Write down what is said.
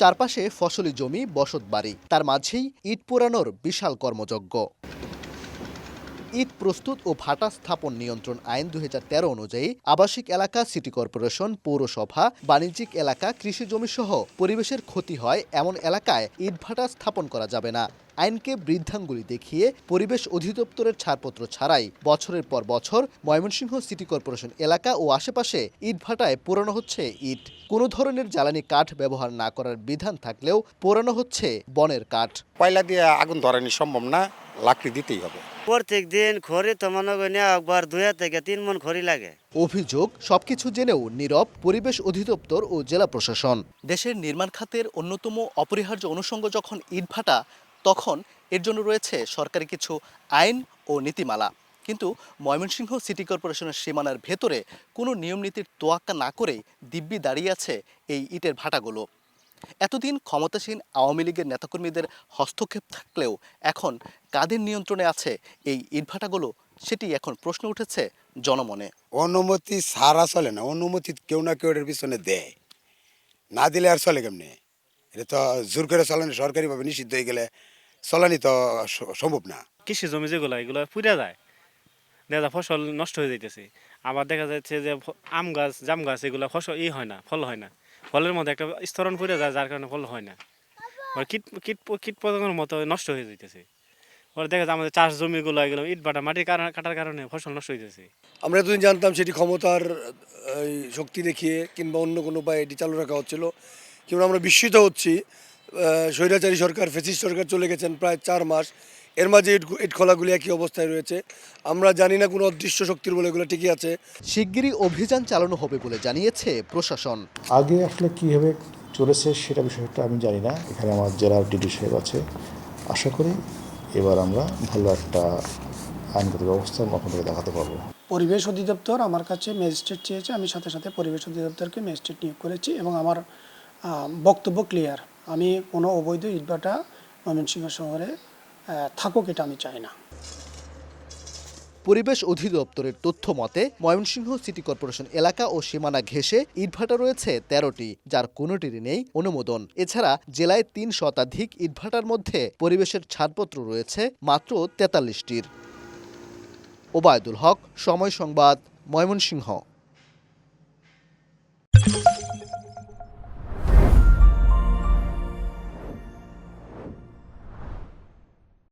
চারপাশে ফসলি জমি, বসতবাড়ি, তার মাঝেই ইট পোড়ানোর বিশাল কর্মযজ্ঞ। ইট প্রস্তুত ও ভাটা স্থাপন নিয়ন্ত্রণ আইন ২০১৩ অনুযায়ী আবাসিক এলাকা, সিটি কর্পোরেশন, পৌরসভা, বাণিজ্যিক এলাকা, কৃষি জমিসহ পরিবেশের ক্ষতি হয় এমন এলাকায় ইটভাটা স্থাপন করা যাবে না। আইনকে বৃদ্ধাঙ্গুলি দেখিয়ে পরিবেশ অধিদপ্তরের ছাড়পত্র ছাড়াই বছরের পর বছর ময়মনসিংহ সিটি কর্পোরেশন এলাকা ও আশেপাশে ইটভাটায় পোড়ানো হচ্ছে ইট। কোনো ধরনের জ্বালানি কাঠ ব্যবহার না করার বিধান থাকলেও পোড়ানো হচ্ছে বনের কাঠ। কয়লা দিয়ে আগুন ধরানো সম্ভব না, লাকড়ি দিতেই হবে। প্রত্যেক দিন খড়ি তো মনে করি একবার 2 থেকে 3 মণ খড়ি লাগে। অভিযোগ, সবকিছু জেনেও নীরব পরিবেশ অধিদপ্তর ও জেলা প্রশাসন। দেশের নির্মাণ খাতের অন্যতম অপরিহার্য অনুষঙ্গ যখন ইটভাটা, তখন এর জন্য রয়েছে সরকারি কিছু আইন ও নীতিমালা। কিন্তু ময়মনসিংহ সিটি কর্পোরেশনের সীমানার ভেতরে কোনো নিয়মনীতির তোয়াক্কা না করেই দিব্যি দাঁড়িয়ে আছে এই ইটের ভাটাগুলো। এতদিন ক্ষমতাসীন আওয়ামী লীগের নেতাকর্মীদের হস্তক্ষেপ থাকলেও এখন কাদের নিয়ন্ত্রণে আছে এই ইটভাটাগুলো, সেটি এখন প্রশ্ন উঠেছে জনমনে। অনুমতি ছাড়া চলে না, অনুমতি কেউ না কেউ এর পিছনে দেয়, না দিলে আর চলে কেমনে? এটা তো জোর করে চলানি, সরকারিভাবে নিষিদ্ধ হয়ে গেলে চলানি তো সম্ভব না। কৃষি জমি যেগুলো এগুলো পুড়ে যায়, দেখা যায় ফসল নষ্ট হয়ে যাইতেছে। আবার দেখা যাচ্ছে যে আম গাছ, জাম গাছ, এগুলো ফসল হয় না, ফল হয় না। ফলের মধ্যে একটা স্তরণ পুড়ে যায়, যার কারণে ফল হয় না। কীট কীট কীট পতঙ্গের মতো নষ্ট হয়ে যাইতেছে। ওরা দেখা যায় আমাদের চাষ জমিগুলো এগুলো ইট ভাটা মাটি কাটার কারণে ফসল নষ্ট হয়ে যাচ্ছে। আমরা এতদিন জানতাম সেটি ক্ষমতার শক্তি দেখিয়ে কিংবা অন্য কোনো উপায়ে এটি চালু রাখা হচ্ছিল, কিন্তু আমরা বিস্মিত হচ্ছি। স্বৈরাচারী সরকার, ফ্যাসিস্ট সরকার চলে গেছেন প্রায় 4 মাস, এর মাঝে ইট খোলাগুলি একই অবস্থায় রয়েছে। আমরা জানি না কোনো অদৃশ্য শক্তির বলে এগুলো ঠিকই আছে। শিগগিরই অভিযান চালানো হবে বলে জানিয়েছে প্রশাসন। আগে আসলে কীভাবে চলেছে সেটা বিষয়টা আমি জানি না। এখানে আমার জেলা ডিডি সাহেব আছে, আশা করি এবার আমরা ভালো একটা আইনগত ব্যবস্থা আপনাদের দেখাতে পারবো। পরিবেশ অধিদপ্তর আমার কাছে ম্যাজিস্ট্রেট চেয়েছে, আমি সাথে সাথে পরিবেশ অধিদপ্তরকে ম্যাজিস্ট্রেট নিয়োগ করেছি এবং আমার বক্তব্য ক্লিয়ার। আমি কোনো অবৈধ ইটভাটা ময়মনসিংহ শহরে থাকুক, এটা আমি চাই না। পরিবেশ অধিদপ্তরের তথ্য মতে ময়মনসিংহ সিটি কর্পোরেশন এলাকা ও সীমানা ঘেঁষে ইটভাটা রয়েছে 13টি, যার কোনোটিরই নেই অনুমোদন। এছাড়া জেলায় 3 শতাধিক ইটভাটার মধ্যে পরিবেশের ছাড়পত্র রয়েছে মাত্র 43টির। ওবায়দুল হক, সময় সংবাদ, ময়মনসিংহ।